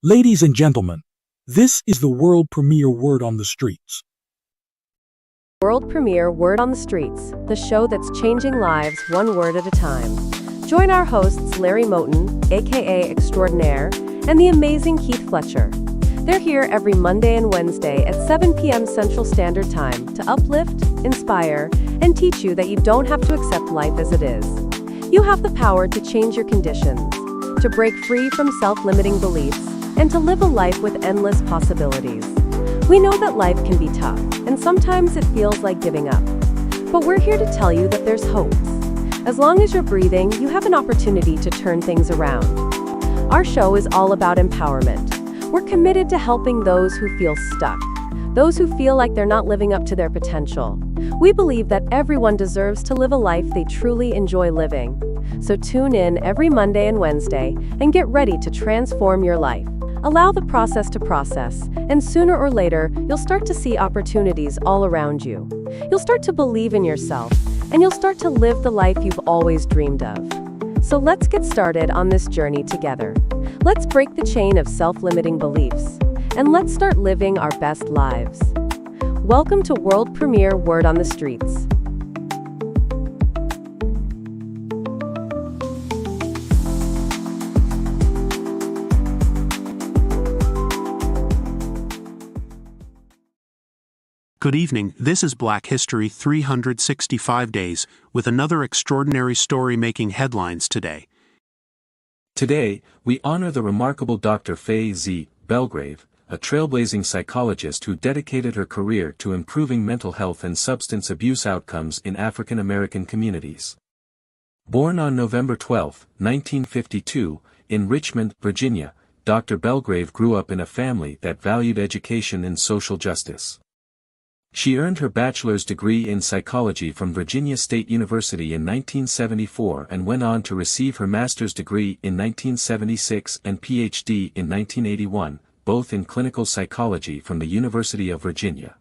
Ladies and gentlemen, this is the world premiere Word on the Streets. World premiere Word on the Streets, the show that's changing lives one word at a time. Join our hosts Larry Moten, aka Extraordinaire, and the amazing Keith Fletcher. They're here every Monday and Wednesday at 7 p.m. Central Standard Time to uplift, inspire, and teach you that you don't have to accept life as it is. You have the power to change your conditions, to break free from self-limiting beliefs, and to live a life with endless possibilities. We know that life can be tough, and sometimes it feels like giving up. But we're here to tell you that there's hope. As long as you're breathing, you have an opportunity to turn things around. Our show is all about empowerment. We're committed to helping those who feel stuck, those who feel like they're not living up to their potential. We believe that everyone deserves to live a life they truly enjoy living. So tune in every Monday and Wednesday and get ready to transform your life. Allow the process to process, and sooner or later, you'll start to see opportunities all around you. You'll start to believe in yourself, and you'll start to live the life you've always dreamed of. So let's get started on this journey together. Let's break the chain of self-limiting beliefs, and let's start living our best lives. Welcome to world premiere Word on the Streets. Good evening, this is Black History 365 Days, with another extraordinary story making headlines today. Today, we honor the remarkable Dr. Faye Z. Belgrave, a trailblazing psychologist who dedicated her career to improving mental health and substance abuse outcomes in African American communities. Born on November 12, 1952, in Richmond, Virginia, Dr. Belgrave grew up in a family that valued education and social justice. She earned her bachelor's degree in psychology from Virginia State University in 1974 and went on to receive her master's degree in 1976 and PhD in 1981, both in clinical psychology from the University of Virginia.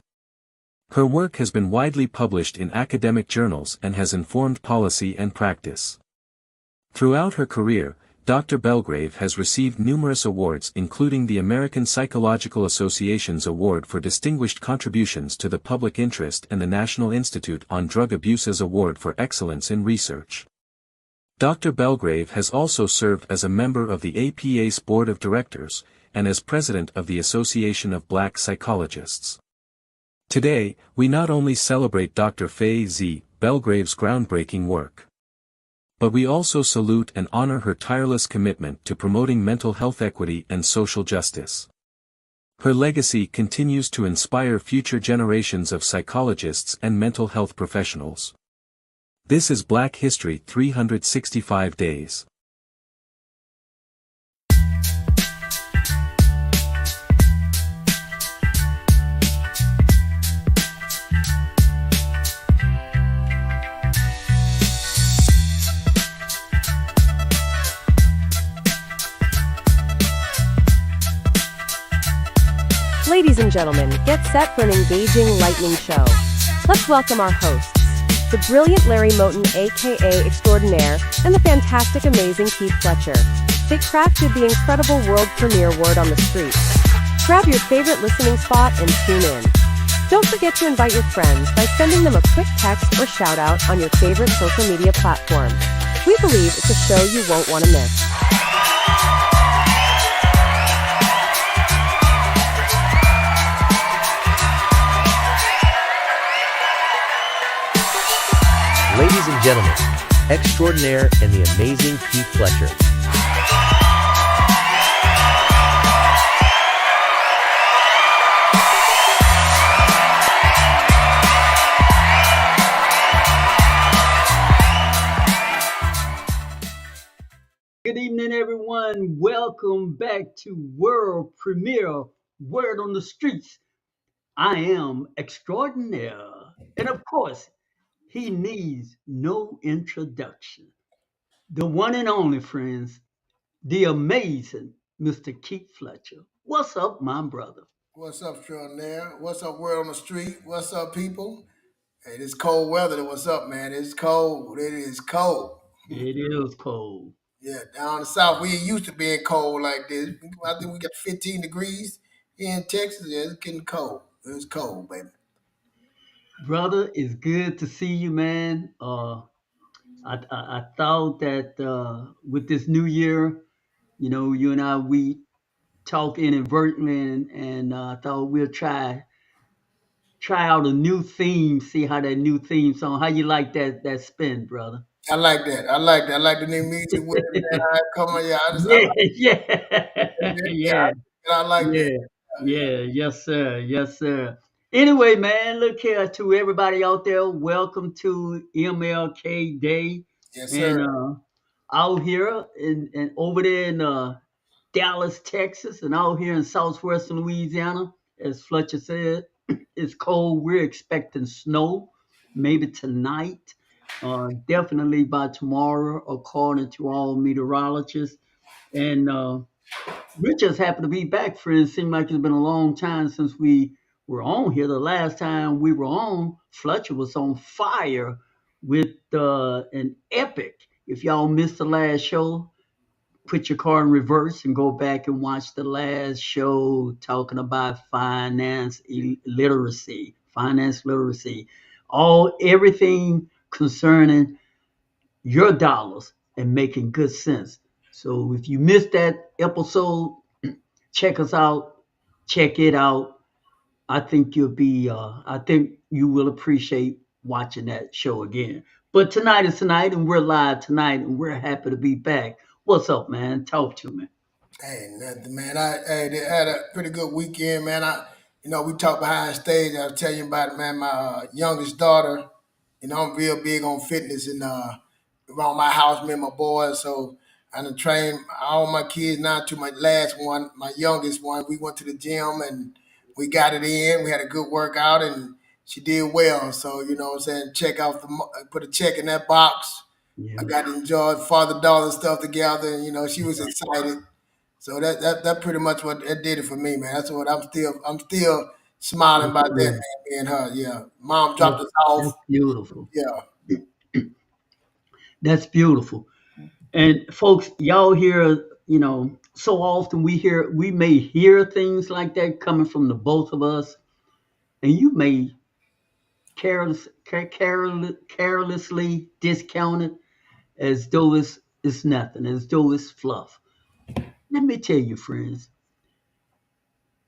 Her work has been widely published in academic journals and has informed policy and practice. Throughout her career, Dr. Belgrave has received numerous awards including the American Psychological Association's Award for Distinguished Contributions to the Public Interest and the National Institute on Drug Abuse's Award for Excellence in Research. Dr. Belgrave has also served as a member of the APA's Board of Directors, and as president of the Association of Black Psychologists. Today, we not only celebrate Dr. Faye Z. Belgrave's groundbreaking work, but we also salute and honor her tireless commitment to promoting mental health equity and social justice. Her legacy continues to inspire future generations of psychologists and mental health professionals. This is Black History 365 Days. Ladies and gentlemen, get set for an engaging lightning show. Let's welcome our hosts, the brilliant Larry Moten, aka Extraordinaire, and the fantastic, amazing Keith Fletcher. They crafted the incredible world premiere Word on the Streets. Grab your favorite listening spot and tune in. Don't forget to invite your friends by sending them a quick text or shout out on your favorite social media platform. We believe it's a show you won't want to miss. Ladies and gentlemen, Extraordinaire and the amazing Keith Fletcher. Good evening, everyone. Welcome back to World Premiere Word on the Streets. I am Extraordinaire. And of course, he needs no introduction. The one and only, friends, the amazing Mr. Keith Fletcher. What's up, my brother? What's up, Extraordinaire? What's up, Word on the Street? What's up, people? Hey, this cold weather. What's up, man? It's cold. It is cold. It is cold. Yeah, down the south, we ain't used to being cold like this. I think we got 15 degrees here in Texas. Yeah, it's getting cold. It's cold, baby. Brother, it's good to see you, man. I thought that with this new year, you and I, we talk inadvertently, and I thought we'll try out a new theme, see how that new theme song, how you like that spin, brother? I like that. I like that. I like the new music with it, man. I come on, yeah. I Yeah, like yeah, it. yeah, Yeah, I like that. yeah, Yeah, yeah, yes, sir, yes, sir. Anyway, man, look here to everybody out there. Welcome to MLK Day, yes, and sir. out here and over there in Dallas, Texas, and out here in southwestern Louisiana, as Fletcher said, it's cold. We're expecting snow, maybe tonight, definitely by tomorrow, according to all meteorologists. And we're just happy to be back, friends. Seems like it's been a long time since we were on here. The last time we were on, Fletcher was on fire with an epic. If y'all missed the last show, put your car in reverse and go back and watch the last show talking about finance literacy, all everything concerning your dollars and making good sense. So if you missed that episode, check us out, check it out. I think you will appreciate watching that show again. But tonight is tonight, and we're live tonight, and we're happy to be back. What's up, man? Talk to me. Hey, nothing, man. They had a pretty good weekend, man. We talked behind stage. I was telling you about it, man. My youngest daughter, I'm real big on fitness and around my house, me and my boys. So I done trained all my kids now to my last one, my youngest one. We went to the gym and we got it in. We had a good workout and she did well. So, what I'm saying, put a check in that box. I Yeah, got to enjoy father daughter stuff together, and she was excited. So that pretty much what that did it for me, man. That's what I'm still smiling that's about that, good. man. Me and her, yeah. Mom dropped That's, us off, that's beautiful. yeah. That's beautiful. And folks, y'all hear, so often we may hear things like that coming from the both of us, and you may carelessly discount it as though it's nothing, as though it's fluff. Let me tell you, friends,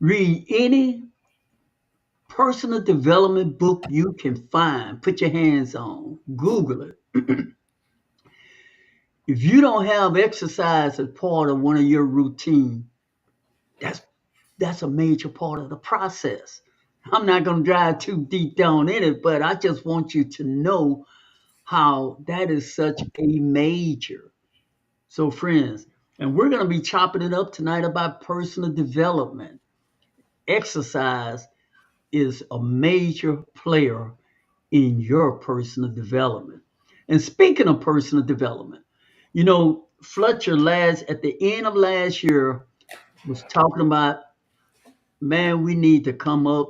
read any personal development book you can find, put your hands on, Google it. If you don't have exercise as part of one of your routine, that's that's a major part of the process. I'm not going to drive too deep down in it, but I just want you to know how that is such a major. So, friends, and we're going to be chopping it up tonight about personal development. Exercise is a major player in your personal development. And speaking of personal development, Fletcher last at the end of last year was talking about, man, we need to come up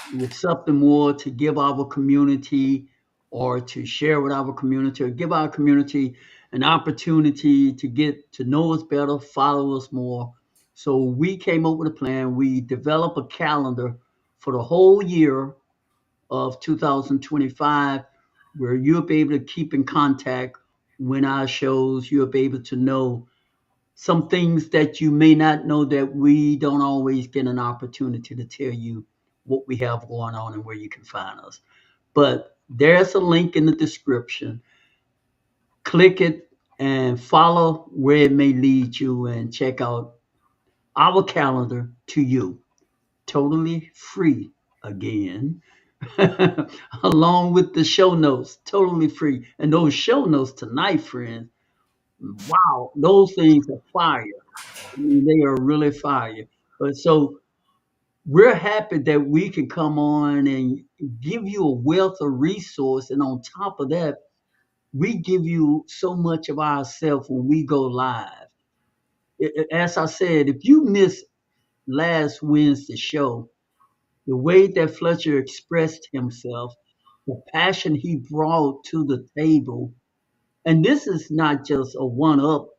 with something more to give our community or to share with our community or give our community an opportunity to get to know us better, follow us more. So we came up with a plan. We developed a calendar for the whole year of 2025 where you'll be able to keep in contact when our shows, you'll be able to know some things that you may not know that we don't always get an opportunity to tell you what we have going on and where you can find us. But there's a link in the description. Click it and follow where it may lead you and check out our calendar to you. Totally free again. Along with the show notes, totally free. And those show notes tonight, friends, wow, those things are fire. I mean, they are really fire. But so we're happy that we can come on and give you a wealth of resource. And on top of that, we give you so much of ourselves when we go live. As I said, if you missed last Wednesday's show, the way that Fletcher expressed himself, the passion he brought to the table, and this is not just a one up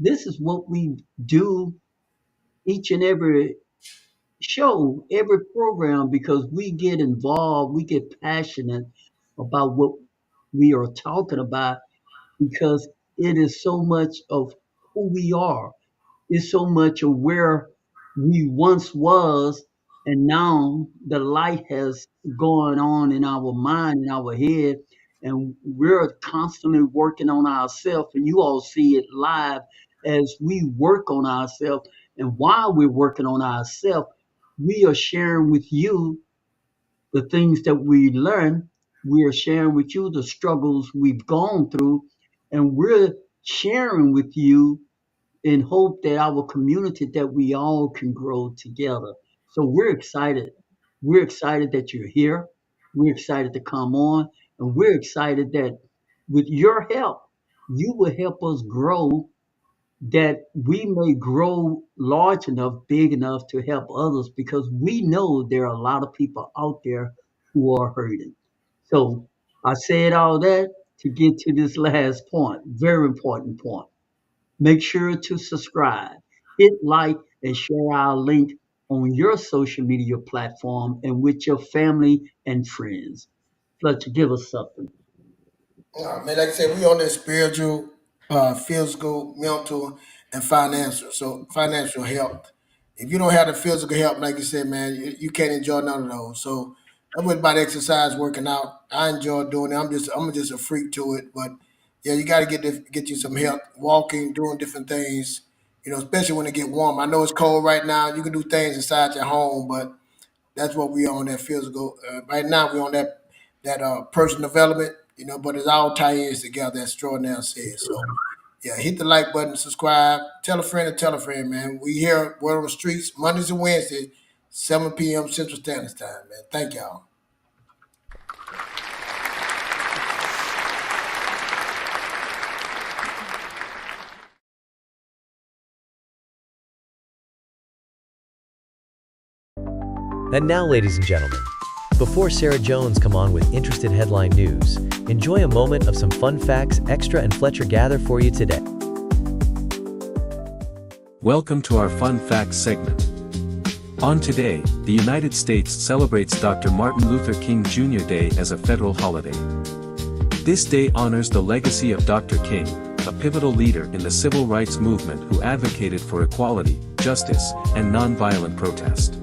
This is what we do each and every show, every program, because we get involved, we get passionate about what we are talking about because it is so much of who we are. It's so much of where we once was, and now the light has gone on in our mind, in our head, and we're constantly working on ourselves. And you all see it live as we work on ourselves. And while we're working on ourselves, we are sharing with you the things that we learn. We are sharing with you the struggles we've gone through, and we're sharing with you in hope that our community that we all can grow together. So we're excited. We're excited that you're here. We're excited to come on, and we're excited that with your help, you will help us grow, that we may grow large enough, big enough to help others, because we know there are a lot of people out there who are hurting. So I said all that to get to this last point, very important point. Make sure to subscribe, hit like, and share our link on your social media platform and with your family and friends. Fletcher, give us something. Man, like I said, we on the spiritual, physical, mental, and financial. So financial health. If you don't have the physical health, like you said, man, you can't enjoy none of those. So I'm with about exercise, working out. I enjoy doing it. I'm just a freak to it. But yeah, you got to get you some help, walking, doing different things. Especially when it get warm. I know it's cold right now. You can do things inside your home, but that's what we on that physical. Right now, we on that personal development. But it all ties together. As Extraordinary says. So yeah, hit the like button, subscribe, tell a friend, and tell a friend, man. We here, we're on the streets Mondays and Wednesdays, 7 p.m. Central Standard Time, man. Thank y'all. And now, ladies and gentlemen, before Sarah Jones come on with interested headline news, enjoy a moment of some fun facts Extra and Fletcher gather for you today. Welcome to our Fun Facts segment. On today, the United States celebrates Dr. Martin Luther King Jr. Day as a federal holiday. This day honors the legacy of Dr. King, a pivotal leader in the civil rights movement who advocated for equality, justice, and nonviolent protest.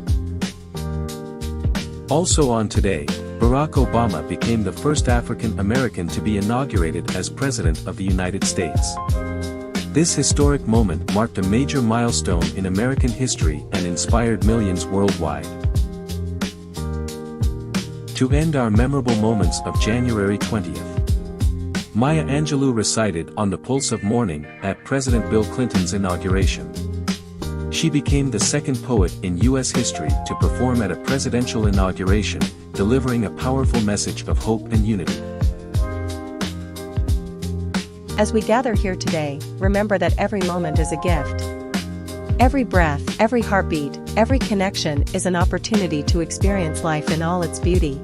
Also on today, Barack Obama became the first African American to be inaugurated as President of the United States. This historic moment marked a major milestone in American history and inspired millions worldwide. To end our memorable moments of January 20th, Maya Angelou recited On the Pulse of Morning at President Bill Clinton's inauguration. She became the second poet in U.S. history to perform at a presidential inauguration, delivering a powerful message of hope and unity. As we gather here today, remember that every moment is a gift. Every breath, every heartbeat, every connection is an opportunity to experience life in all its beauty.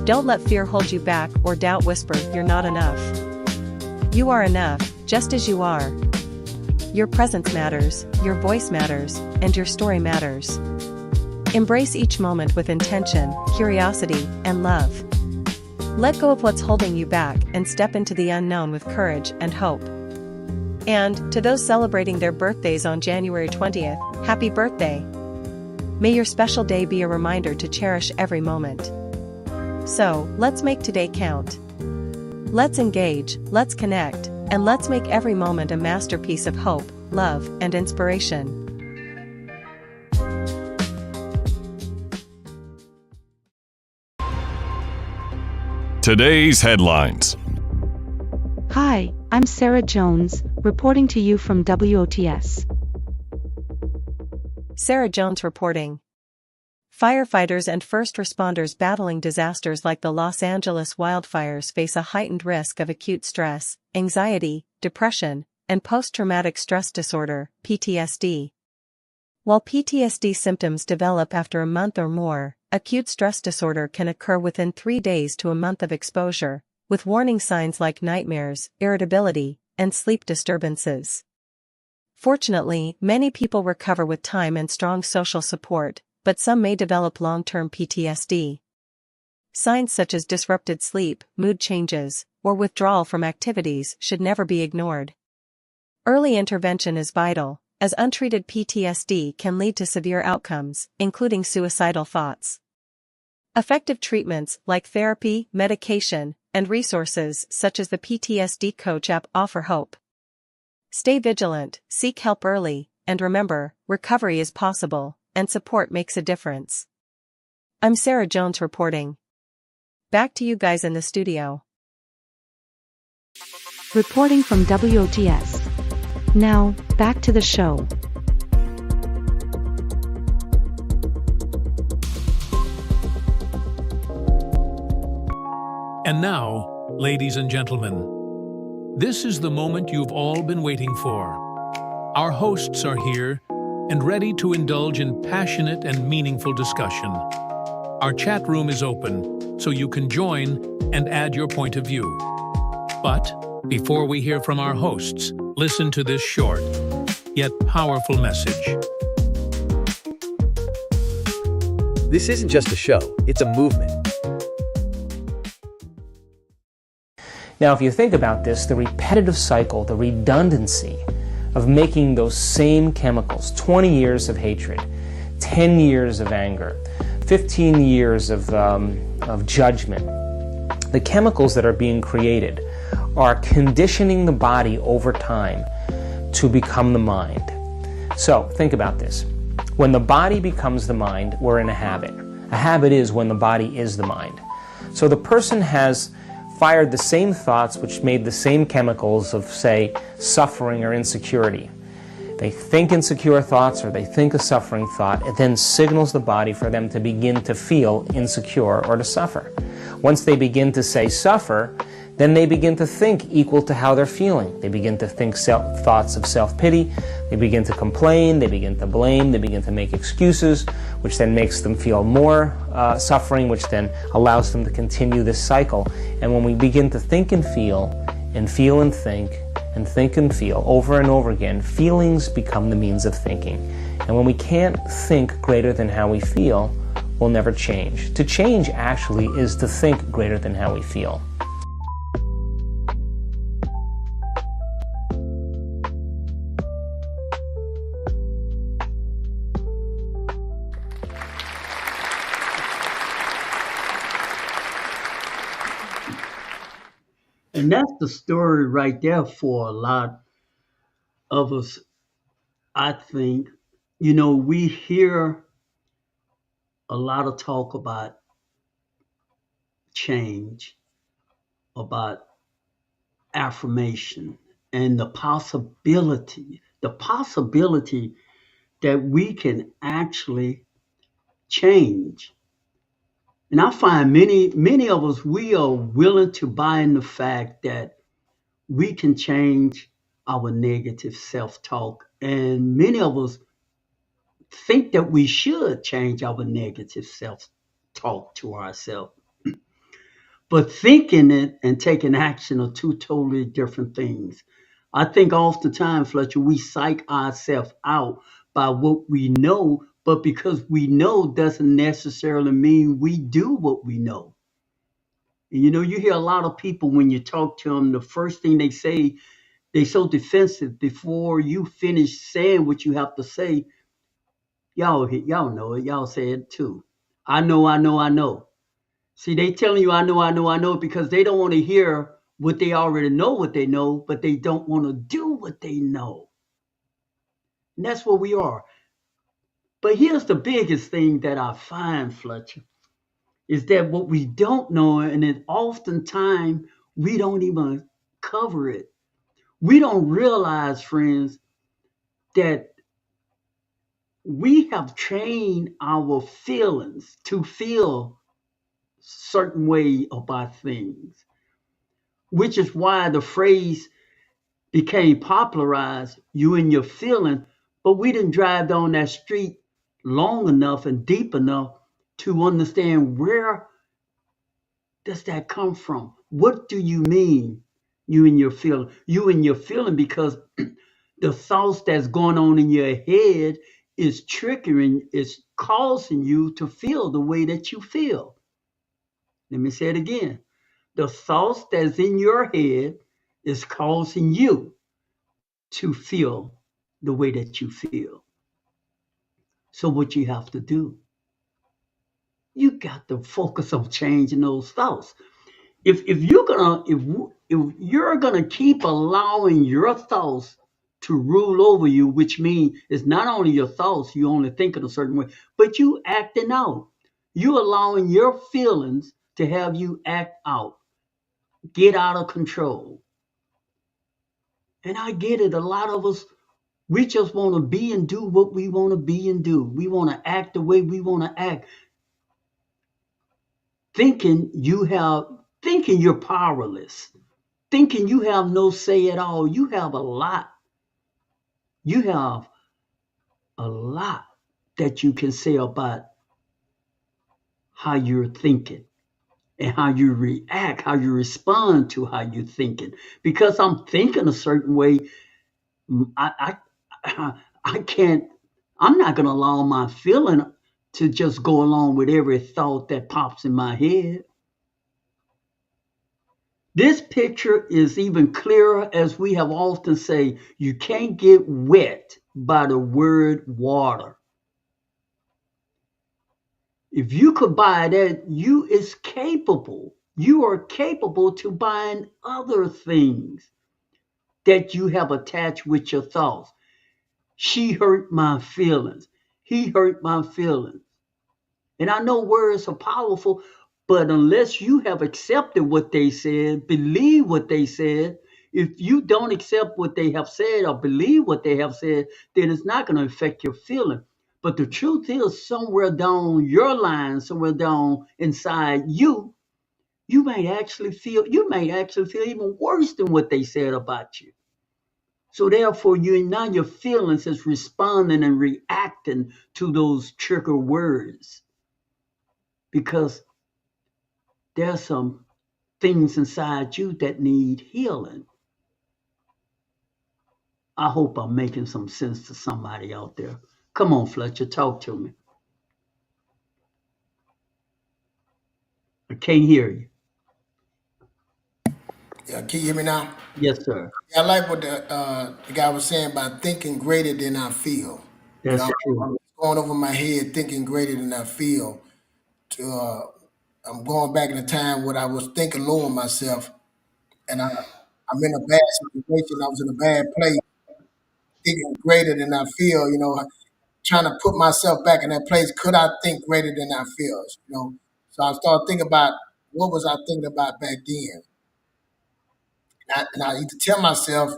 Don't let fear hold you back or doubt whisper you're not enough. You are enough, just as you are. Your presence matters, your voice matters, and your story matters. Embrace each moment with intention, curiosity, and love. Let go of what's holding you back and step into the unknown with courage and hope. And, to those celebrating their birthdays on January 20th, happy birthday! May your special day be a reminder to cherish every moment. So, let's make today count. Let's engage, let's connect, and let's make every moment a masterpiece of hope, love, and inspiration. Today's headlines. Hi, I'm Sarah Jones, reporting to you from WOTS. Sarah Jones reporting. Firefighters and first responders battling disasters like the Los Angeles wildfires face a heightened risk of acute stress, anxiety, depression, and post-traumatic stress disorder, PTSD. While PTSD symptoms develop after a month or more, acute stress disorder can occur within 3 days to a month of exposure, with warning signs like nightmares, irritability, and sleep disturbances. Fortunately, many people recover with time and strong social support, but some may develop long-term PTSD. Signs such as disrupted sleep, mood changes, or withdrawal from activities should never be ignored. Early intervention is vital, as untreated PTSD can lead to severe outcomes, including suicidal thoughts. Effective treatments like therapy, medication, and resources such as the PTSD Coach app offer hope. Stay vigilant, seek help early, and remember, recovery is possible, and support makes a difference. I'm Sarah Jones reporting. Back to you guys in the studio. Reporting from WOTS. Now, back to the show. And now, ladies and gentlemen, this is the moment you've all been waiting for. Our hosts are here and ready to indulge in passionate and meaningful discussion. Our chat room is open, so you can join and add your point of view. But before we hear from our hosts, listen to this short, yet powerful message. This isn't just a show, it's a movement. Now, if you think about this, the repetitive cycle, the redundancy of making those same chemicals, 20 years of hatred, 10 years of anger, 15 years of judgment, the chemicals that are being created are conditioning the body over time to become the mind. So, think about this. When the body becomes the mind, we're in a habit. A habit is when the body is the mind. So the person has fired the same thoughts which made the same chemicals of, say, suffering or insecurity. They think insecure thoughts or they think a suffering thought. It then signals the body for them to begin to feel insecure or to suffer. Once they begin to say suffer, then they begin to think equal to how they're feeling. They begin to think thoughts of self-pity. They begin to complain. They begin to blame. They begin to make excuses, which then makes them feel more suffering, which then allows them to continue this cycle. And when we begin to think and feel and think and feel over and over again, feelings become the means of thinking. And when we can't think greater than how we feel, we'll never change. To change actually is to think greater than how we feel. And that's the story right there for a lot of us, I think. We hear a lot of talk about change, about affirmation, and the possibility that we can actually change. And I find many of us, we are willing to buy in the fact that we can change our negative self-talk. And many of us think that we should change our negative self-talk to ourselves. But thinking it and taking action are two totally different things. I think oftentimes, Fletcher, we psych ourselves out by what we know, but because we know doesn't necessarily mean we do what we know. And you hear a lot of people when you talk to them, the first thing they say, they're so defensive before you finish saying what you have to say. Y'all know it. Y'all say it too. I know. See, they telling you, I know, because they don't want to hear what they already know what they know, but they don't want to do what they know. And that's where we are. But here's the biggest thing that I find, Fletcher, is that what we don't know, and then oftentimes we don't even cover it. We don't realize, friends, that we have trained our feelings to feel certain way about things, which is why the phrase became popularized, you and your feeling, but we didn't drive down that street long enough and deep enough to understand where does that come from? What do you mean, you and your feeling? You and your feeling, because The thoughts that's going on in your head is causing you to feel the way that you feel. Let me say it again. The thoughts that's in your head is causing you to feel the way that you feel. So what you have to do, you got to focus on changing those thoughts. If you're gonna keep allowing your thoughts to rule over you, which means it's not only your thoughts, you only think in a certain way, but you acting out. You allowing your feelings to have you act out, get out of control. And I get it. A lot of us, we just want to be and do what we want to be and do. We want to act the way we want to act, thinking you're powerless, thinking you have no say at all. You have a lot. You have a lot that you can say about how you're thinking and how you react, how you respond to how you're thinking. Because I'm thinking a certain way, I can't. I'm not going to allow my feeling to just go along with every thought that pops in my head. This picture is even clearer as we have often say, you can't get wet by the word water. If you could buy that, you are capable to buying other things that you have attached with your thoughts. She hurt my feelings. He hurt my feelings. And I know words are powerful, but unless you have accepted what they said, believe what they said, if you don't accept what they have said or believe what they have said, then it's not going to affect your feeling. But the truth is, somewhere down your line, somewhere down inside you, you may actually feel even worse than what they said about you. So therefore, your feelings is responding and reacting to those trigger words because there's some things inside you that need healing. I hope I'm making some sense to somebody out there. Come on, Fletcher, talk to me. I can't hear you. Yeah, can you hear me now? Yes, sir. Yeah, I like what the guy was saying about thinking greater than I feel. You That's know, true. I'm going over my head thinking greater than I feel. To I'm going back in the time when I was thinking low of myself, and I'm in a bad situation. I was in a bad place, thinking greater than I feel. Trying to put myself back in that place. Could I think greater than I feel? So I started thinking about what was I thinking about back then. And I need to tell myself,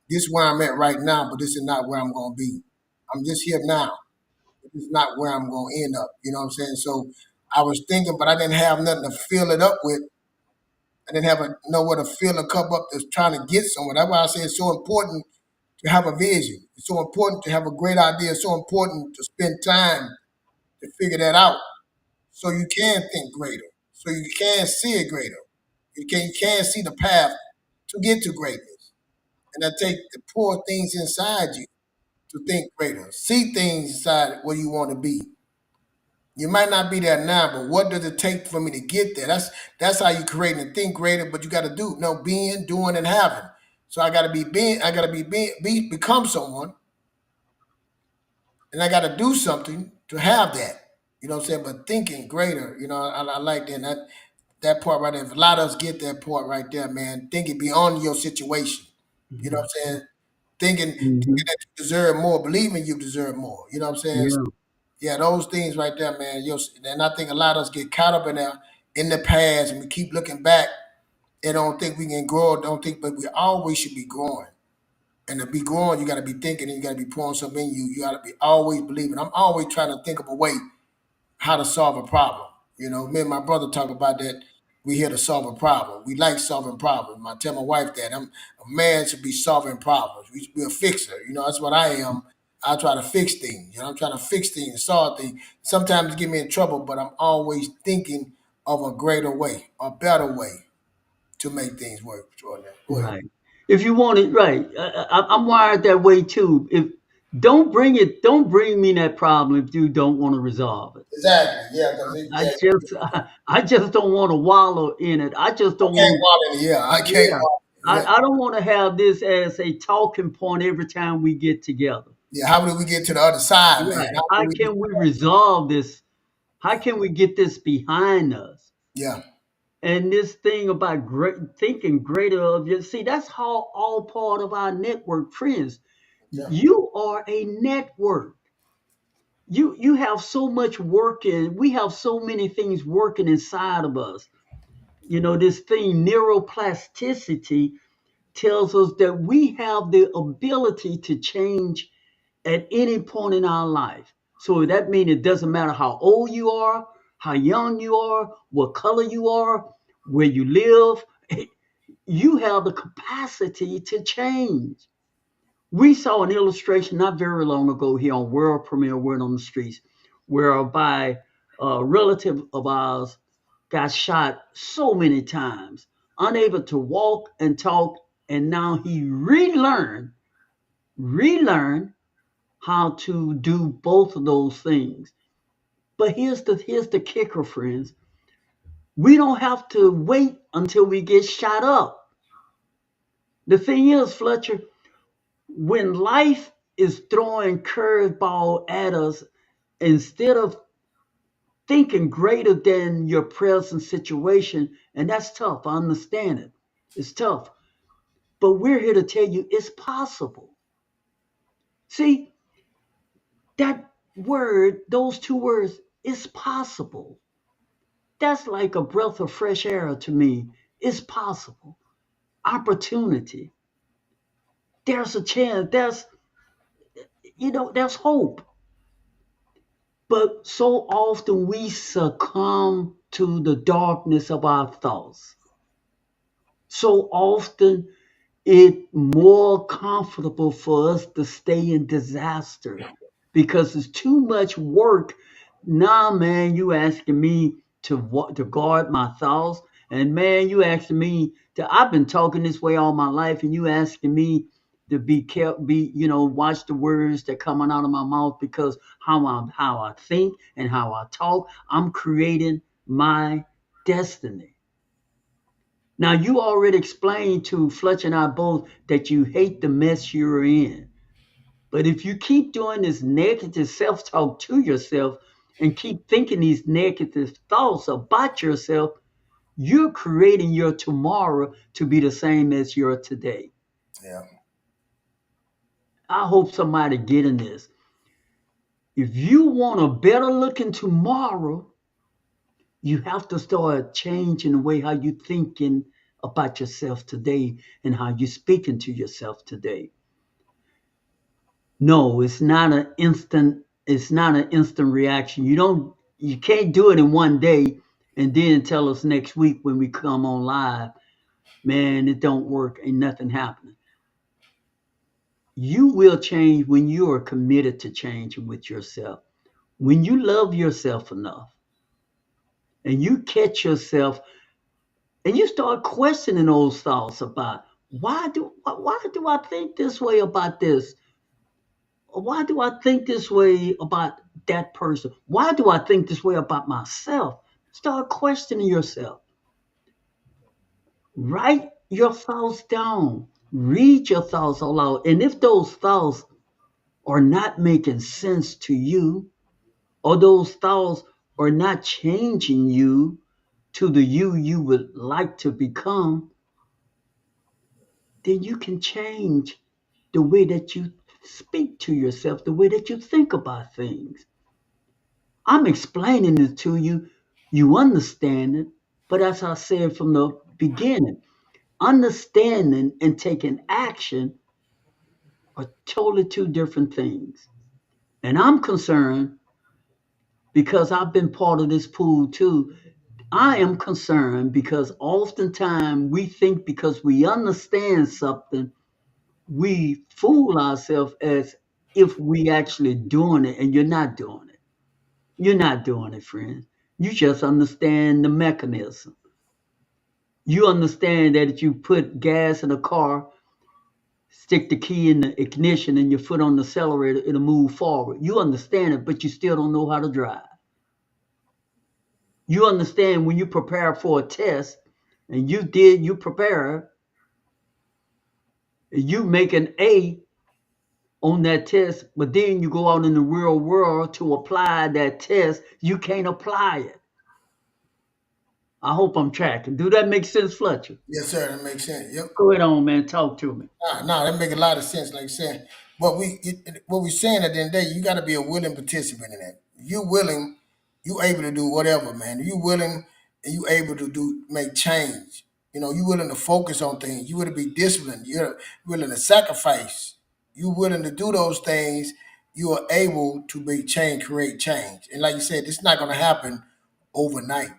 this is where I'm at right now, but this is not where I'm going to be. I'm just here now. This is not where I'm going to end up. You know what I'm saying? So I was thinking, but I didn't have nothing to fill it up with. I didn't have nowhere to fill a cup up that's trying to get somewhere. That's why I say it's so important to have a vision. It's so important to have a great idea. It's so important to spend time to figure that out so you can think greater, so you can see it greater. You can see the path to get to greatness. And that take to pour things inside you to think greater. See things inside where you want to be. You might not be there now, but what does it take for me to get there? That's how you create and think greater, but you got to do being, doing, and having. So I got to be being, I got to become someone, and I got to do something to have that. You know what I'm saying? But thinking greater, I like that. That part right there. If a lot of us get that part right there, man, thinking beyond your situation. You know Mhm. what I'm saying? Thinking Mhm. that you deserve more, believing you deserve more. You know what I'm saying? Yeah. Yeah, those things right there, man. And I think a lot of us get caught up in the past, and we keep looking back and don't think we can grow. Don't think, but we always should be growing. And to be growing, you got to be thinking, and you got to be pouring something in you. You got to be always believing. I'm always trying to think of a way how to solve a problem. Me and my brother talk about that. We here to solve a problem. We like solving problems. I tell my wife that a man should be solving problems. We should be a fixer. That's what I am. I try to fix things. I'm trying to fix things, solve things. Sometimes it get me in trouble, but I'm always thinking of a greater way, a better way to make things work. Jordan. Go ahead. Right. If you want it right, I'm wired that way too. If don't bring me that problem if you don't want to resolve it. Exactly. Yeah, because I just I just don't want to wallow in it. I just I don't can't want. walk in it. Yeah, I can't Yeah, walk in it. I don't want to have this as a talking point every time we get together. Yeah, how do we get to the other side, man? Right. How do How we get can we resolve this? How can we get this behind us? Yeah, And this thing about thinking greater of you, see, that's how all part of our network, friends. yeah, You are a network. You have so much working. We have so many things working inside of us. You know, this thing, neuroplasticity, tells us that we have the ability to change at any point in our life. So that means it doesn't matter how old you are, how young you are, what color you are, where you live, you have the capacity to change. We saw an illustration not very long ago here on World Premiere Word on the Streets, whereby a relative of ours got shot so many times, unable to walk and talk, and now he relearned how to do both of those things. But here's the kicker, friends. We don't have to wait until we get shot up. The thing is, Fletcher, when life is throwing curveball at us, instead of thinking greater than your present situation, and that's tough. I understand it. It's tough. But we're here to tell you it's possible. See, that word, those two words, it's possible. That's like a breath of fresh air to me. It's possible. Opportunity. There's a chance. There's hope. But so often we succumb to the darkness of our thoughts. So often it's more comfortable for us to stay in disaster because it's too much work. Nah, man, you asking me to guard my thoughts, and man, you asking me to. I've been talking this way all my life, and you asking me to be kept, watch the words that coming out of my mouth because how I think and how I talk, I'm creating my destiny. Now, you already explained to Fletcher and I both that you hate the mess you're in. But if you keep doing this negative self talk to yourself and keep thinking these negative thoughts about yourself, you're creating your tomorrow to be the same as your today. yeah, I hope somebody getting this. If you want a better looking tomorrow, you have to start changing the way how you thinking about yourself today and how you speaking to yourself today. No, it's not an instant reaction. You can't do it in one day and then tell us next week when we come on live, man, it don't work, ain't nothing happening. You will change when you are committed to changing with yourself. When you love yourself enough and you catch yourself and you start questioning those thoughts about why do I think this way about this? Why do I think this way about that person? Why do I think this way about myself? Start questioning yourself. Write your thoughts down. Read your thoughts aloud. And if those thoughts are not making sense to you, or those thoughts are not changing you to the you would like to become, then you can change the way that you speak to yourself, the way that you think about things. I'm explaining it to you. You understand it. But as I said from the beginning, understanding and taking action are totally two different things. And I'm concerned because I've been part of this pool too. I am concerned because oftentimes we think because we understand something, we fool ourselves as if we actually doing it, and you're not doing it. You're not doing it, friends. You just understand the mechanism. You understand that if you put gas in a car stick the key in the ignition and your foot on the accelerator, it'll move forward. You understand it, but you still don't know how to drive. You understand when you prepare for a test and you prepare, you make an A on that test, but then you go out in the real world to apply that test, you can't apply it. I hope I'm tracking. Do that make sense, Fletcher? Yes, sir. That makes sense. Yep. Go ahead on, man. Talk to me. Nah, that make a lot of sense. Like I said, what we saying at the end of the day, you got to be a willing participant in that. You willing, you able to do whatever, man. You willing, and you able to make change. You willing to focus on things. You willing to be disciplined. You're willing to sacrifice. You willing to do those things. You are able to make change, create change. And like you said, it's not going to happen overnight.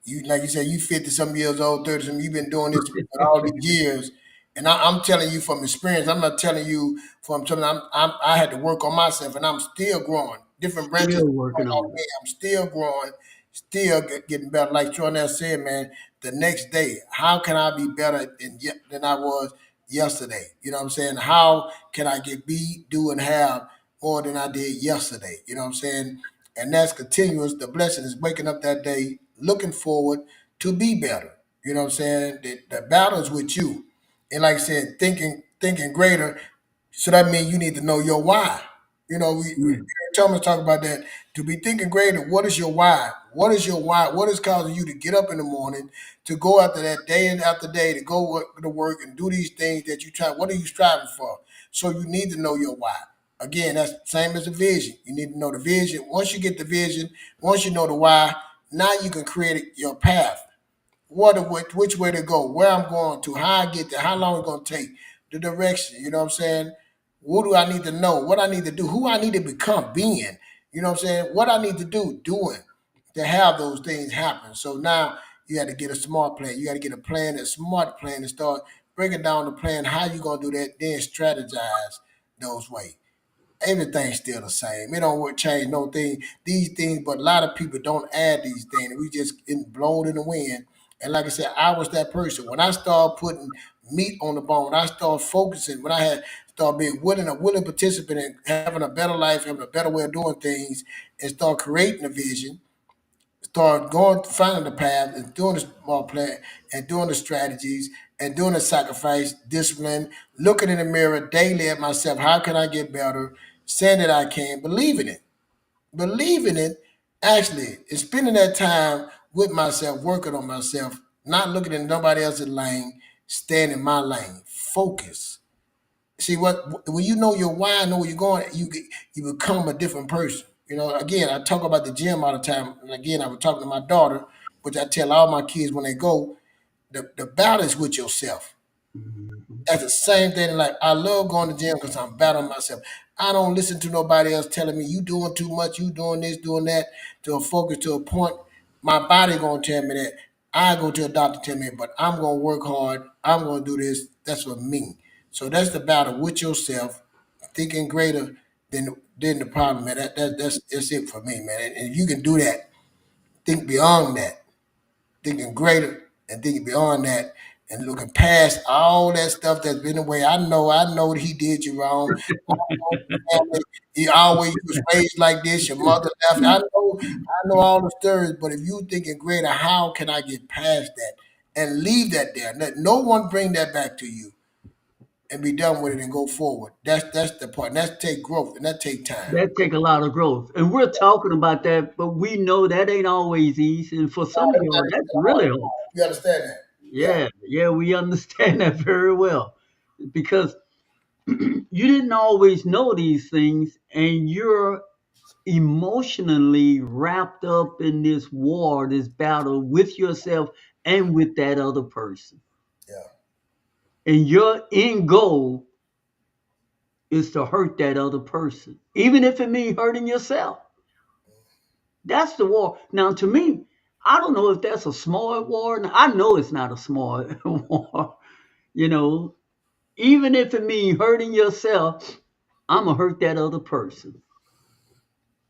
You like you said, you 50 some years old, 30 some, you've been doing this for all these years. And I'm telling you from experience, I'm not telling you from something. I had to work on myself, and I'm still growing. Different branches Still growing working off on me. I'm still growing, still getting better. Like Jordan said, man, the next day, how can I be better than I was yesterday? You know what I'm saying? How can I do, and have more than I did yesterday? You know what I'm saying? And that's continuous. The blessing is waking up that day, looking forward to be better. You know what I'm saying? The battle is with you. And like I said, thinking greater. So that means you need to know your why. We it. Thomas talk about that. To be thinking greater, what is your why? What is your why? What is causing you to get up in the morning, to go after that day and after day, to go to work and do these things that you try? What are you striving for? So you need to know your why. Again, that's the same as the vision. You need to know the vision. Once you get the vision, once you know the why, now you can create your path. Which way to go, where I'm going to, how I get there, how long it's gonna take, the direction, you know what I'm saying? What do I need to know? What I need to do, who I need to become being, you know what I'm saying? What I need to do, doing to have those things happen. So now you got to get a smart plan. You got to get a plan, a smart plan, and start breaking down the plan, how you gonna do that, then strategize those ways. Everything's still the same. It don't change no thing. These things, but a lot of people don't add these things. We just get blown in the wind. And like I said, I was that person. When I started putting meat on the bone, when I started focusing, when I had started being a willing participant in having a better life, having a better way of doing things, and start creating a vision, start going, finding the path, and doing the small plan, and doing the strategies, and doing the sacrifice, discipline, looking in the mirror daily at myself. How can I get better? Saying that I can, believing it, actually, and spending that time with myself, working on myself, not looking at nobody else's lane, staying in my lane, focus. See what when you know your why, know where you're going, you become a different person. Again, I talk about the gym all the time, and again, I was talking to my daughter, which I tell all my kids when they go, the battle is with yourself. Mhm. That's the same thing. Like I love going to gym because I'm battling myself. I don't listen to nobody else telling me you doing too much, you doing this, doing that, to a focus to a point. My body gonna tell me that. I go to a doctor tell me, but I'm gonna work hard. I'm gonna do this. That's for me. So that's the battle with yourself, thinking greater than the problem, man. That's it for me, man. And you can do that. Think beyond that, thinking greater and thinking beyond that, and looking past all that stuff that's been away. I know that he did you wrong. I know your family, you was raised like this, your mother left. I know all the stories, but if you thinking greater, how can I get past that and leave that there? Let no one bring that back to you and be done with it and go forward. That's the part. And that's take growth and that take time. That take a lot of growth, and we're talking about that, but we know that ain't always easy, and for some of y'all, that's really hard. You understand that? Yeah. Yeah, yeah, we understand that very well because you didn't always know these things, and you're emotionally wrapped up in this war, this battle with yourself and with that other person. Yeah. And your end goal is to hurt that other person, even if it means hurting yourself. That's the war. Now, to me, I don't know if that's a smart war. I know it's not a smart war. You know, even if it means hurting yourself, I'm going to hurt that other person.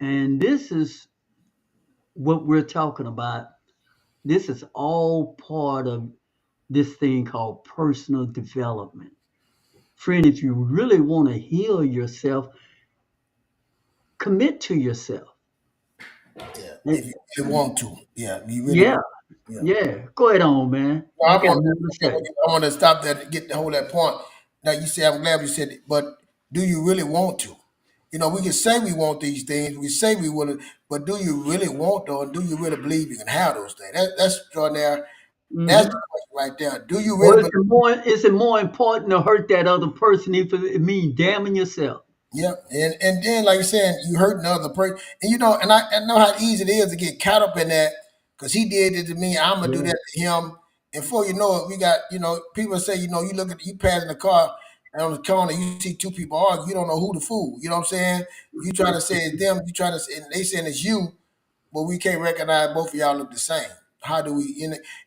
And this is what we're talking about. This is all part of this thing called personal development. Friend, if you really want to heal yourself, commit to yourself. Yeah, And- if you really want to. Yeah, you really yeah, want. Yeah. yeah. Go ahead on, man. No, You I'm got on. more to say. I want to stop that. Get the whole that point. Now you say I'm glad you said it, but do you really want to? We can say we want these things. We say we want to, but do you really want them? Or do you really believe you can have those things? That's extraordinary. That's the Hmm. question right there. Do you Or really believe? is it more important to hurt that other person if it means damning yourself? Yeah, and then like you saying, you hurt another person, and I know how easy it is to get caught up in that because he did it to me. I'm gonna do Yeah. that to him, and before you know it, we got people say you look at you pass in the car and on the corner you see two people argue, you don't know who the fool. You know what I'm saying? You try to say it's them, you try to say, and they saying it's you, but we can't recognize both of y'all look the same. How do we?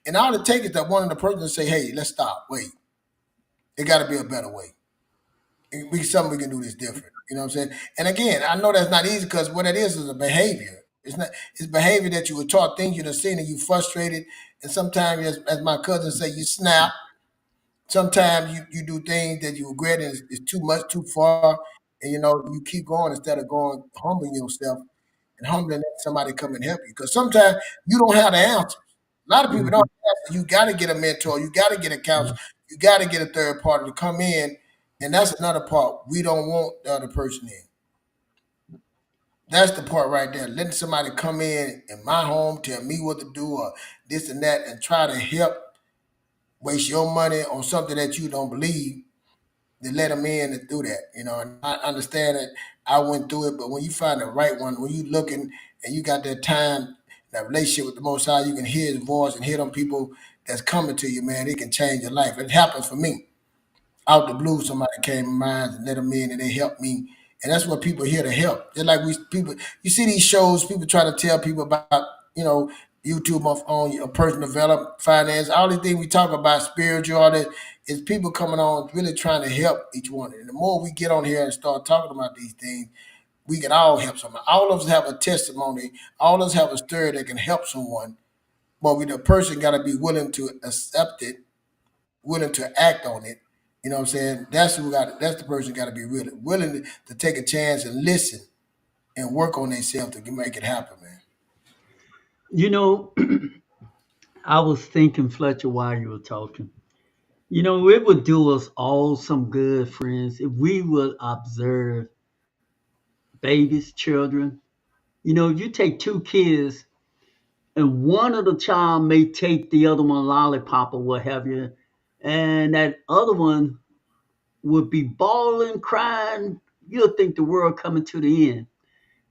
And all it takes is that one of the person say, "Hey, let's stop. Wait, it got to be a better way." Something we can do this different. You know what I'm saying? And again, I know that's not easy because what it is a behavior. It's not. It's behavior that you were taught, things you've seen, and you frustrated. And sometimes, as my cousin say, you snap. Sometimes you do things that you regret and it's too much, too far, and you keep going instead of going humbling yourself and humbling somebody come and help you. Because sometimes you don't have the answers. A lot of people don't Mhm. have the answers. You got to get a mentor. You got to get a counselor. You got to get a third party to come in. And that's another part. We don't want the other person in. That's the part right there. Letting somebody come in my home, tell me what to do or this and that, and try to help waste your money on something that you don't believe. To let them in and do that, and I understand that I went through it, but when you find the right one, when you looking and you got that time, that relationship with the Most High, you can hear His voice and hear them people that's coming to you, man. It can change your life. It happens for me. Out the blue, somebody came in mind and let them in, and they helped me. And that's what people here to help. Just like you see these shows, people try to tell people about, you know, YouTube on your personal development, finance, all these things we talk about, spiritual, all that, is people coming on really trying to help each one. And the more we get on here and start talking about these things, we can all help someone. All of us have a testimony. All of us have a story that can help someone. But the person got to be willing to accept it, willing to act on it. You know what I'm saying? That's the person got to be really willing to take a chance and listen and work on themselves to make it happen, man. You know, I was thinking, Fletcher, while you were talking. It would do us all some good, friends, if we would observe babies, children. If you take two kids and one of the child may take the other one lollipop or what have you, and that other one would be bawling, crying, you'll think the world coming to the end.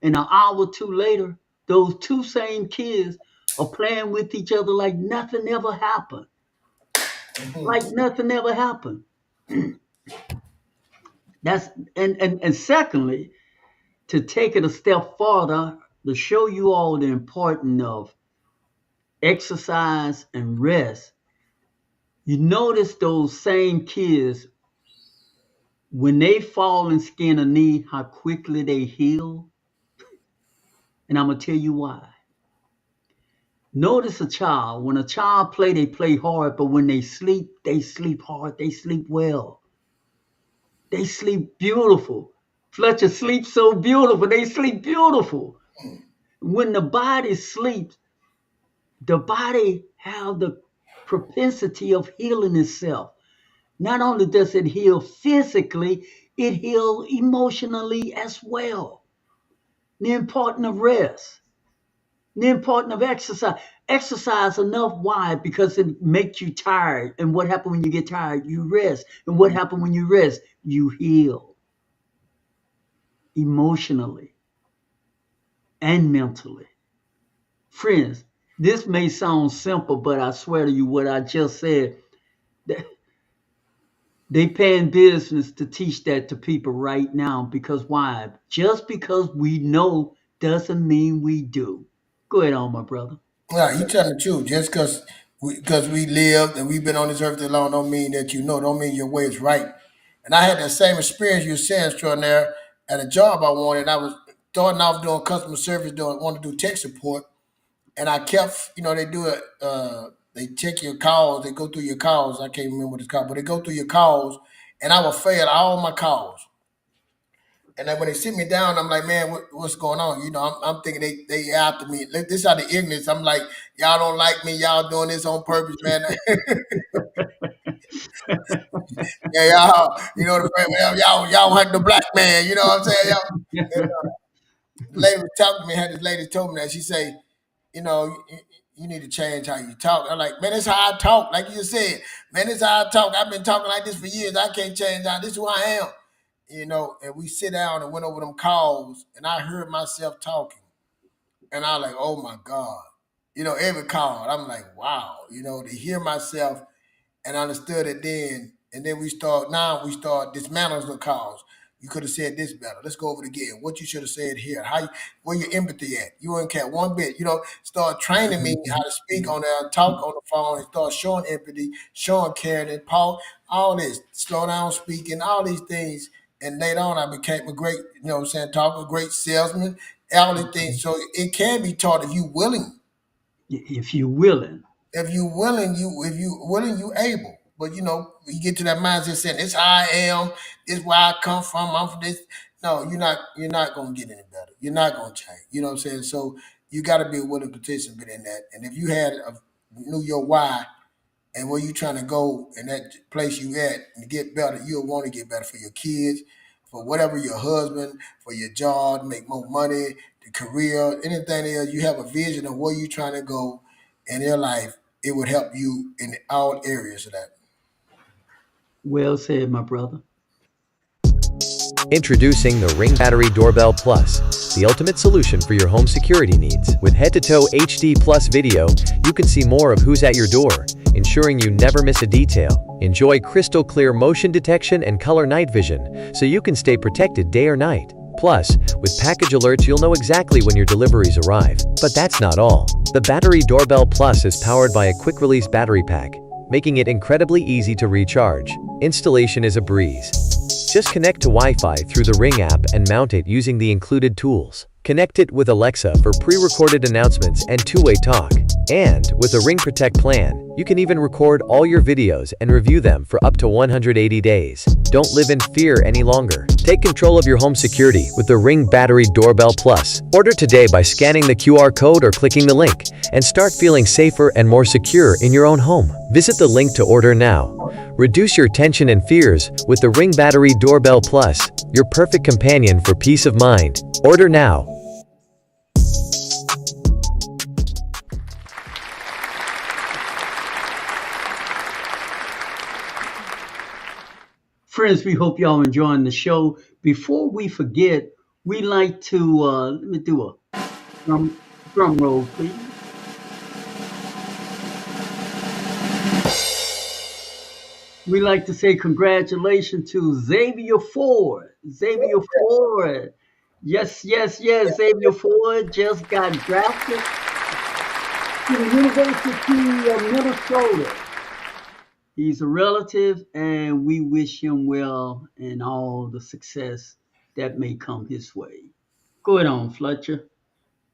And an hour or two later, those two same kids are playing with each other like nothing ever happened. Like nothing ever happened. That's and secondly, to take it a step further, to show you all the importance of exercise and rest, you notice those same kids, when they fall and skin a knee, how quickly they heal. And I'm going to tell you why. Notice a child. When a child play, they play hard, but when they sleep hard, they sleep well. They sleep beautiful. Fletcher sleeps so beautiful. They sleep beautiful. When the body sleeps, the body have the propensity of healing itself. Not only does it heal physically, it heals emotionally as well. The importance of rest, the importance of exercise. Exercise enough. Why? Because it makes you tired. And what happens when you get tired? You rest. And what happens when you rest? You heal emotionally and mentally. Friends, this may sound simple, but I swear to you, what I just said, they paying business to teach that to people right now. Because why? Just because we know doesn't mean we do. Go ahead on, my brother. Yeah, you telling the truth. Just because we lived and we've been on this earth that long don't mean that don't mean your way is right. And I had that same experience you were saying, extraordinaire, at a job I wanted. I was starting off doing customer service, wanted to do tech support. And I kept, they do it. They check your calls. They go through your calls. I can't remember what it's called, but they go through your calls, and I would fail all my calls. And then when they sit me down, I'm like, man, what's going on? You know, I'm thinking they after me. This out of ignorance. I'm like, y'all don't like me. Y'all doing this on purpose, man. Yeah, y'all, you know, y'all like the black man. You know what I'm saying? Y'all, and, the lady was talking to me. Had this lady told me that she say, you know, you need to change how you talk. I'm like, man, this how I talk. Like you said, man, this how I talk. I've been talking like this for years. I can't change that. This is who I am. You know, and we sit down and went over them calls, and I heard myself talking, and I was like, oh my God. You know, every call, I'm like, wow. You know, to hear myself and understood it then, and then we start dismantling the cause. You could have said this better. Let's go over it again. What you should have said here. Where your empathy at? You ain't care one bit. You know, start training me how to speak on there, talk on the phone, and start showing empathy, showing caring, and Paul, all this, slow down speaking, all these things. And later on, I became a great, you know what I'm saying, talker, great salesman, all these things. So it can be taught if you willing. If you're willing. If you willing, you able. But you know, you get to that mindset saying, "This how I am. This where I come from. I'm from this." No, you're not gonna get any better. You're not gonna change. You know what I'm saying? So you got to be a willing participant in that. And if you knew your why and where you trying to go in that place you at and get better, you'll want to get better for your kids, for whatever your husband, for your job, make more money, the career, anything else. You have a vision of where you're trying to go in your life. It would help you in all areas of that. Well said, my brother. Introducing the Ring Battery Doorbell Plus, the ultimate solution for your home security needs. With head-to-toe HD Plus video, you can see more of who's at your door, ensuring you never miss a detail. Enjoy crystal clear motion detection and color night vision, so you can stay protected day or night. Plus, with package alerts, you'll know exactly when your deliveries arrive. But that's not all. The Battery Doorbell Plus is powered by a quick-release battery pack, making it incredibly easy to recharge. Installation is a breeze. Just connect to Wi-Fi through the Ring app and mount it using the included tools. Connect it with Alexa for pre-recorded announcements and two-way talk. And with a Ring Protect plan, you can even record all your videos and review them for up to 180 days. Don't live in fear any longer. Take control of your home security with the Ring Battery Doorbell Plus. Order today by scanning the QR code or clicking the link, and start feeling safer and more secure in your own home. Visit the link to order now. Reduce your tension and fears with the Ring Battery Doorbell Plus, your perfect companion for peace of mind. Order now. Friends, we hope y'all enjoying the show. Before we forget, we like to let me do a drum roll, please. We like to say congratulations to Xavier Ford. Xavier Ford. Yes, yes, yes. Xavier Ford just got drafted to the University of Minnesota. He's a relative, and we wish him well and all the success that may come his way. Go ahead on, Fletcher.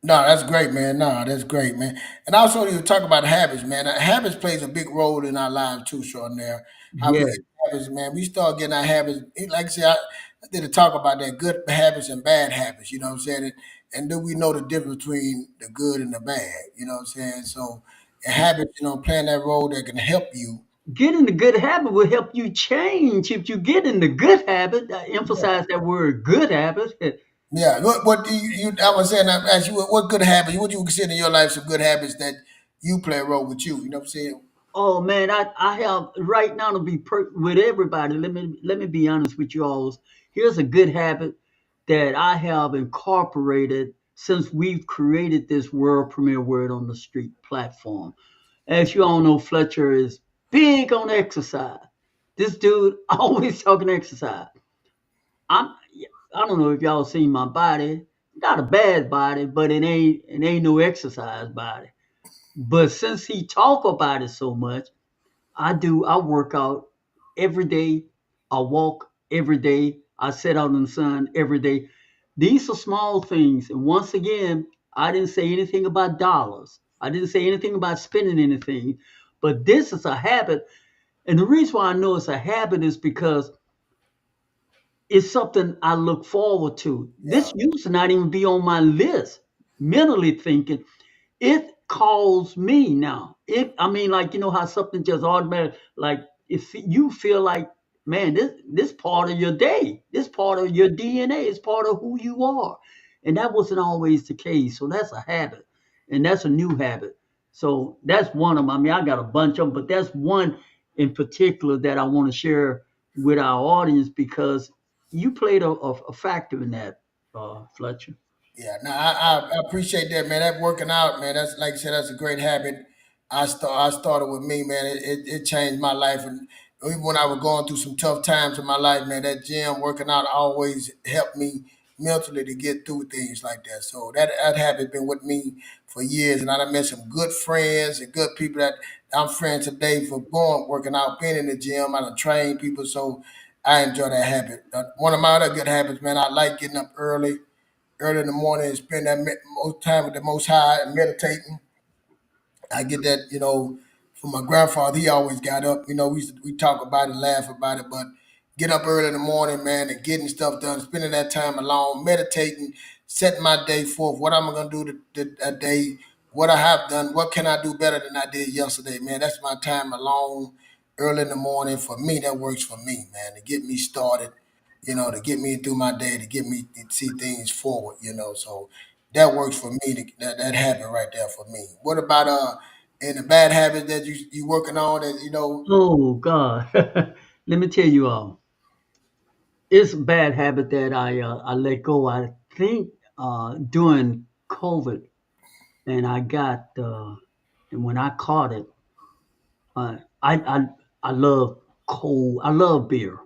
No, that's great, man. No, that's great, man. And also, you talk about habits, man. Habits plays a big role in our lives too, Sean. There, how we Yeah. get habits, man. We start getting our habits. Like I said, I did a talk about that good habits and bad habits. You know what I'm saying? And do we know the difference between the good and the bad? You know what I'm saying? So, habits, playing that role that can help you. Getting the good habit will help you change. If you get in the good habit, I emphasize that word good habit. Yeah. What do I was saying, I asked you, what good habits, what you consider in your life some good habits that you play a role with you? You know what I'm saying? Oh man, I have right now to be with everybody. Let me be honest with you all. Here's a good habit that I have incorporated since we've created this world premiere word on the street platform. As you all know, Fletcher is big on exercise. This dude always talking exercise. I'm I don't know if y'all seen my body. Not a bad body, but it ain't no exercise body. But since he talk about it so much, I work out every day. I walk every day. I sit out in the sun every day. These are small things. And once again, I didn't say anything about dollars. I didn't say anything about spending anything. But this is a habit. And the reason why I know it's a habit is because it's something I look forward to. Yeah, This used to not even be on my list. Mentally thinking, it calls me now. I mean, like how something just automatic, like if you feel like, man, this part of your day, this part of your DNA, is part of who you are, and that wasn't always the case. So that's a habit, and that's a new habit. So that's one of them. I mean, I got a bunch of them, but that's one in particular that I want to share with our audience because you played a factor in that, Fletcher. yeah. No, I appreciate that, man. That working out, man. That's like I said, that's a great habit. I started with me, man. It changed my life, and even when I was going through some tough times in my life, man, that gym working out always helped me mentally to get through things like that. So that habit been with me for years, and I done met some good friends and good people that I'm friends today for going working out, being in the gym. I done train people, so I enjoy that habit. One of my other good habits, man, I like getting up early in the morning and spend that most time with the Most High and meditating. I get that, from my grandfather. He always got up. We talk about it, laugh about it, but get up early in the morning, man, and getting stuff done, spending that time alone, meditating, setting my day forth, what I'm gonna do that day, what I have done, what can I do better than I did yesterday, man. That's my time alone, early in the morning. For me, that works for me, man, to get me started, to get me through my day, to get me to see things forward. So that works for me. That habit right there for me. What about and the bad habits that you working on that Oh God, let me tell you, it's a bad habit that I let go. I think during COVID, and I got and when I caught it, uh, I I I love cold. I love beer.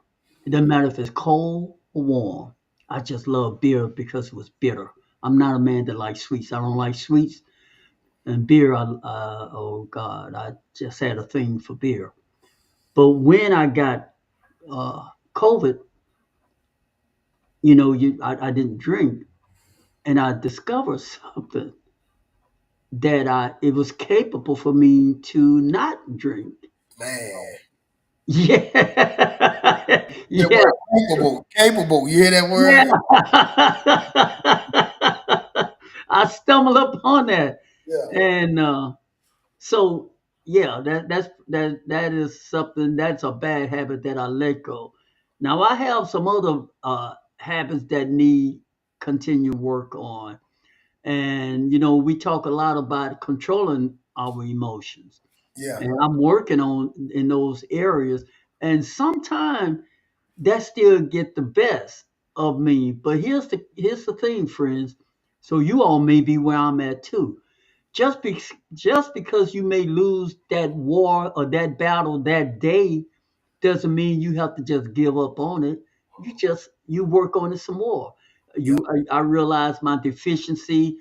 It doesn't matter if it's cold or warm. I just love beer because it was bitter. I'm not a man that likes sweets. I don't like sweets and beer. Oh God, I just had a thing for beer. But when I got COVID, I didn't drink, and I discovered something that it was capable for me to not drink. man. Yeah, That yeah, word capable, capable. You hear that word? yeah. I stumbled upon that, Yeah, and so yeah, that is something that's a bad habit that I let go. Now I have some other habits that need continued work on. And we talk a lot about controlling our emotions. yeah, And I'm working on in those areas. And sometimes that still get the best of me. But here's the thing, friends. So you all may be where I'm at too. Just because you may lose that war or that battle that day doesn't mean you have to just give up on it. You work on it some more. yeah. I realize my deficiency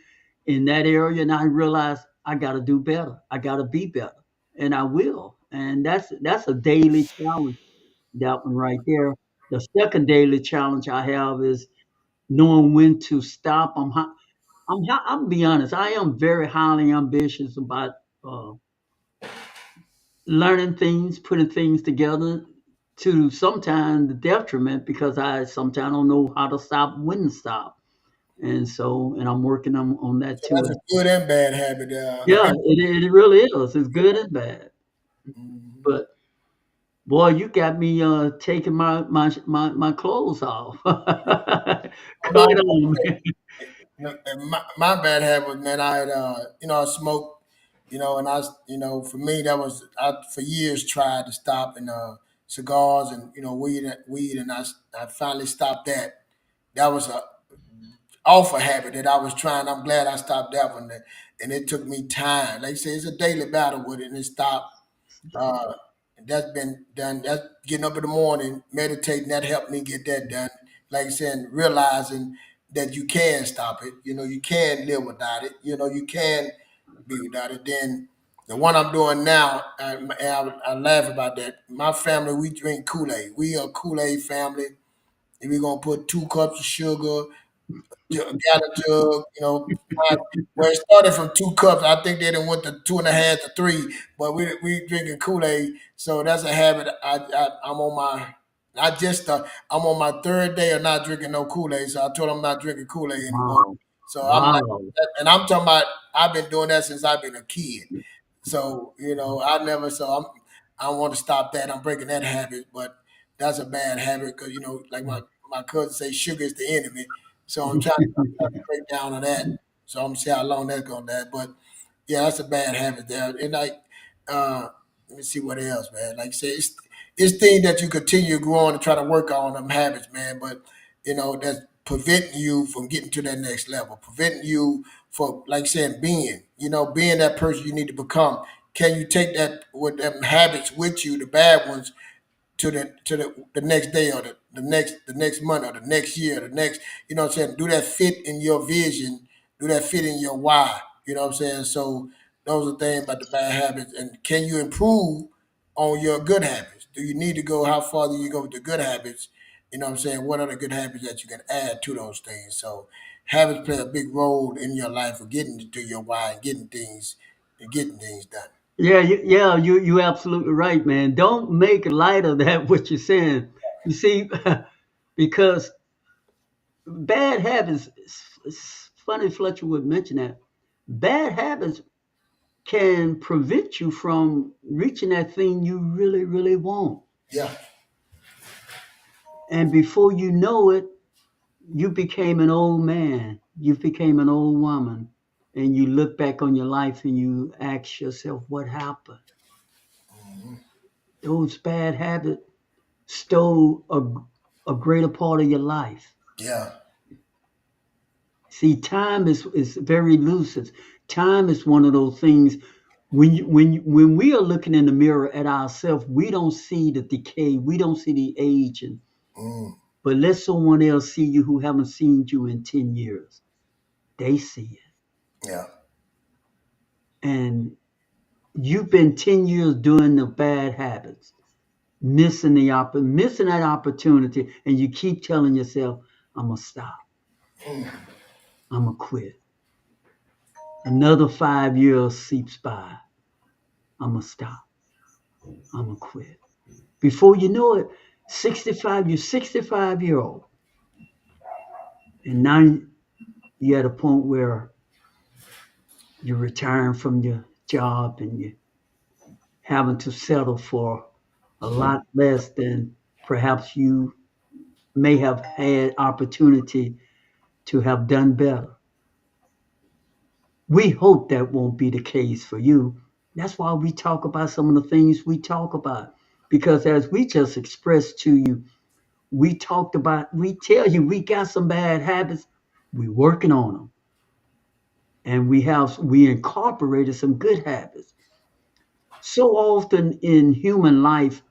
in that area, and I realize I got to do better. I got to be better, and I will. And that's a daily challenge. That one right there. The second daily challenge I have is knowing when to stop. I'm be honest. I am very highly ambitious about uh, learning things, putting things together to sometimes the detriment because I sometimes don't know how to stop, when to stop. And I'm working on that So too. that's a good and bad habit. Yeah, it really is. It's good and bad. Mhm. But boy, you got me taking my clothes off. No, Cut on, man. and my bad habit, man. I had, I smoked, and for me that was I for years tried to stop and cigars and weed, and I finally stopped that. That was a awful habit that I was trying. I'm glad I stopped that one, and it took me time. Like I say, it's a daily battle with it, and it stopped. Uh, that's been done. That's getting up in the morning, meditating. That helped me get that done. Like I said, realizing that you can stop it. You can live without it. You can be without it. Then the one I'm doing now, I laugh about that. My family, we drink Kool-Aid. We are a Kool-Aid family. And we're gonna put 2 cups of sugar, gallon jug, where it started from 2 cups. I think they done went to 2.5 to 3, but we drinking Kool Aid. So that's a habit. I'm on my I just I'm on my third day of not drinking no Kool-Aid, so I told him I'm not drinking Kool-Aid anymore. Wow. So I'm like, Wow. and I'm talking about I've been doing that since I've been a kid. So I never. So I want to stop that. I'm breaking that habit, but that's a bad habit because like my cousin say, sugar is the enemy. So I'm trying to break down on that. So I'm gonna see how long that's gonna last. But yeah, that's a bad habit there. And let me see what else, man. Like I said, it's things that you continue growing and try to work on them habits, man. But that's preventing you from getting to that next level, preventing you for, like saying, being that person you need to become. Can you take that with them habits with you, the bad ones, to the next day or the next month or the next year, the next, what I'm saying? Do that fit in your vision? Do that fit in your why? You know what I'm saying? So those are things about the bad habits. And can you improve on your good habits? Do you need to go, how far do you go with the good habits? You know what I'm saying? What are the good habits that you can add to those things? So habits play a big role in your life of getting to your why and getting things done. Yeah, you absolutely right, man. Don't make light of that what you're saying. You see, because bad habits. It's funny Fletcher would mention that. Bad habits can prevent you from reaching that thing you really, really want. Yeah. And before you know it, you became an old man. You became an old woman. And you look back on your life and you ask yourself, what happened? Those bad habits stole a greater part of your life. Yeah. See, time is very elusive. Time is one of those things. When we are looking in the mirror at ourselves, we don't see the decay, we don't see the aging. Mm. But let someone else see you who haven't seen you in 10 years. They see it. Yeah. And you've been 10 years doing the bad habits, missing that opportunity, and you keep telling yourself, I'm gonna stop. I'm gonna quit. Another 5 years seeps by. I'm gonna stop. I'm gonna quit. Before you know it, 65, you're 65-year old. And now you're at a point where you're retiring from your job and you're having to settle for a lot less than perhaps you may have had opportunity to have done better. We hope that won't be the case for you. That's why we talk about some of the things we talk about. Because as we just expressed to you, we tell you we got some bad habits, we're working on them. And we incorporated some good habits. So often in human life,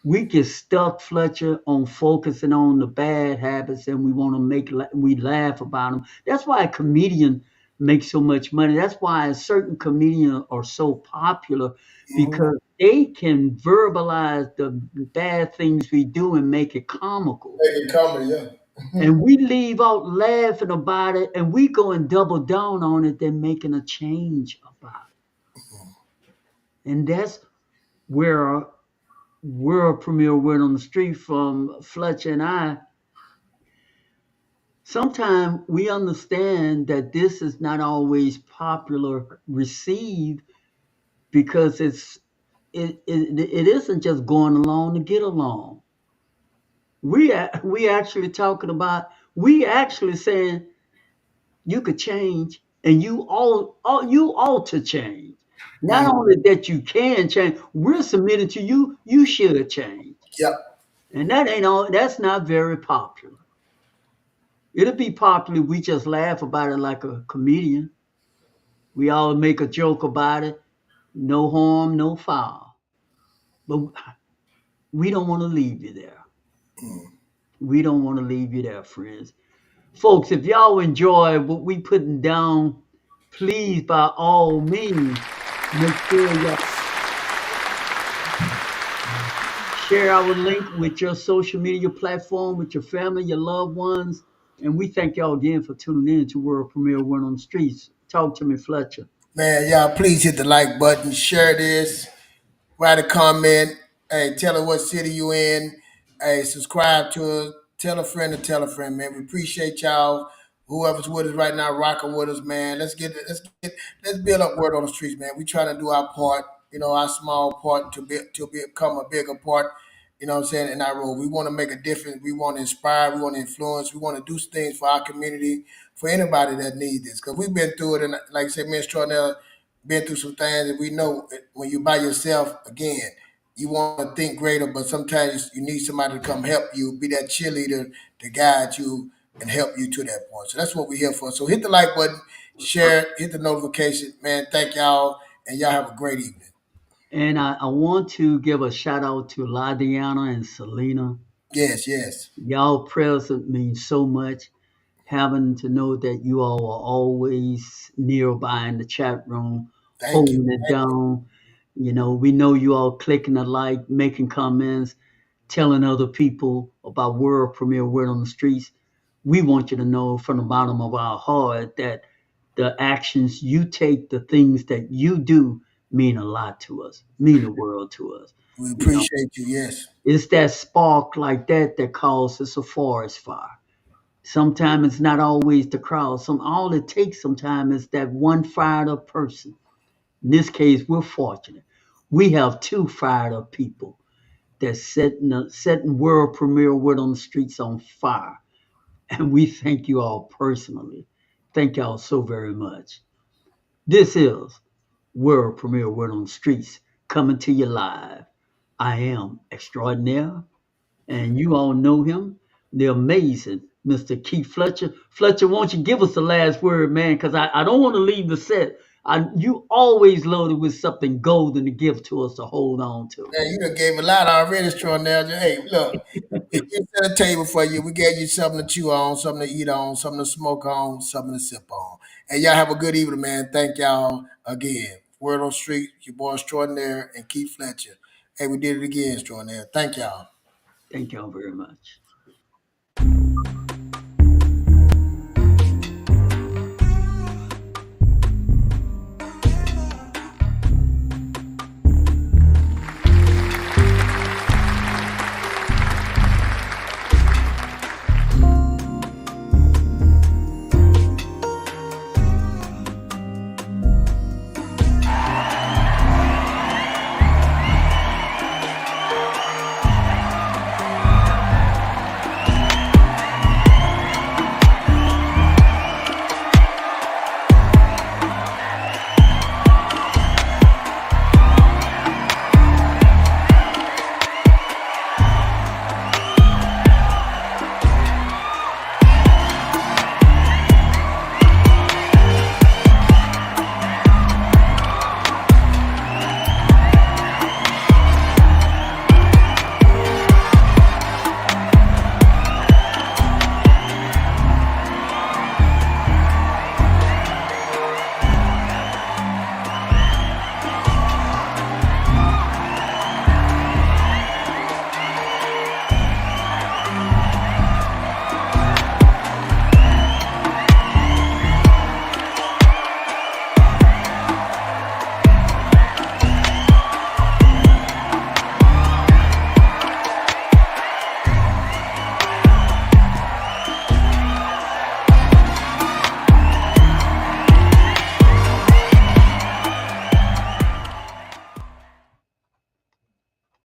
we get stuck, Fletcher, on focusing on the bad habits, and we want to we laugh about them. That's why a comedian makes so much money. That's why certain comedians are so popular Mhm. because they can verbalize the bad things we do and make it comical. Make it comedy, yeah. And we leave out laughing about it, and we go and double down on it, then making a change about it. And that's where world premiere word on the street from Fletcher and I, sometimes we understand that this is not always popular received because it isn't just going along to get along. We actually talking about we actually saying you could change and you ought to change. Not Mm. only that you can change, we're submitting to you, you should change. Yep. And that ain't all that's not very popular. It'll be popular if we just laugh about it like a comedian. We all make a joke about it. No harm, no foul. But we don't want to leave you there. We don't want to leave you there, friends. Folks, if y'all enjoy what we putting down, please by all means make sure y'all share our link with your social media platform, with your family, your loved ones. And we thank y'all again for tuning in to World Premiere One on the Streets. Talk to me, Fletcher. Man, y'all please hit the like button, share this, write a comment. Hey, tell us what city you in. Hey, subscribe to us. Tell a friend to tell a friend, man. We appreciate y'all. Whoever's with us right now, rocking with us, man. Let's build up word on the streets, man. We trying to do our part, our small part become a bigger part. You know what I'm saying? In our role, we want to make a difference. We want to inspire. We want to influence. We want to do things for our community, for anybody that needs this. Because we've been through it, and like I said, me and Stronell been through some things, and we know when you by yourself again you want to think greater, but sometimes you need somebody to come help you, be that cheerleader to guide you and help you to that point. So that's what we're here for. So hit the like button, share, hit the notification. Man, thank y'all, and y'all have a great evening. And I want to give a shout out to Ladiana and Selena. Yes, yes. Y'all present means so much. Having to know that you all are always nearby in the chat room, Thank you. holding it down. We know you all clicking the like, making comments, telling other people about world premiere Word on the Streets. We want you to know from the bottom of our heart that the actions you take, the things that you do mean a lot to us, mean the world to us. We You know, appreciate you. Yes. it's that spark like that that causes a forest fire. Sometimes it's not always the crowd. All it takes sometimes is that one fired up person. In this case, we're fortunate. We have two fired up people that's setting world premiere Word on the Streets on fire. And we thank you all personally. Thank y'all so very much. This is world premiere Word on the Streets coming to you live. I am extraordinaire, and you all know him, the amazing Mr. Keith Fletcher. Fletcher, won't you give us the last word, man? Because I don't want to leave the set. You always loaded with something golden to give to us to hold on to. Man, you done gave a lot already, Stronell. Hey, look, we set a table for you. We gave you something to chew on, something to eat on, something to smoke on, something to sip on. And y'all have a good evening, man. Thank y'all again. Word on Street, your boy Extraordinaire and Keith Fletcher. Hey, we did it again, Extraordinaire. Thank y'all. Thank y'all very much.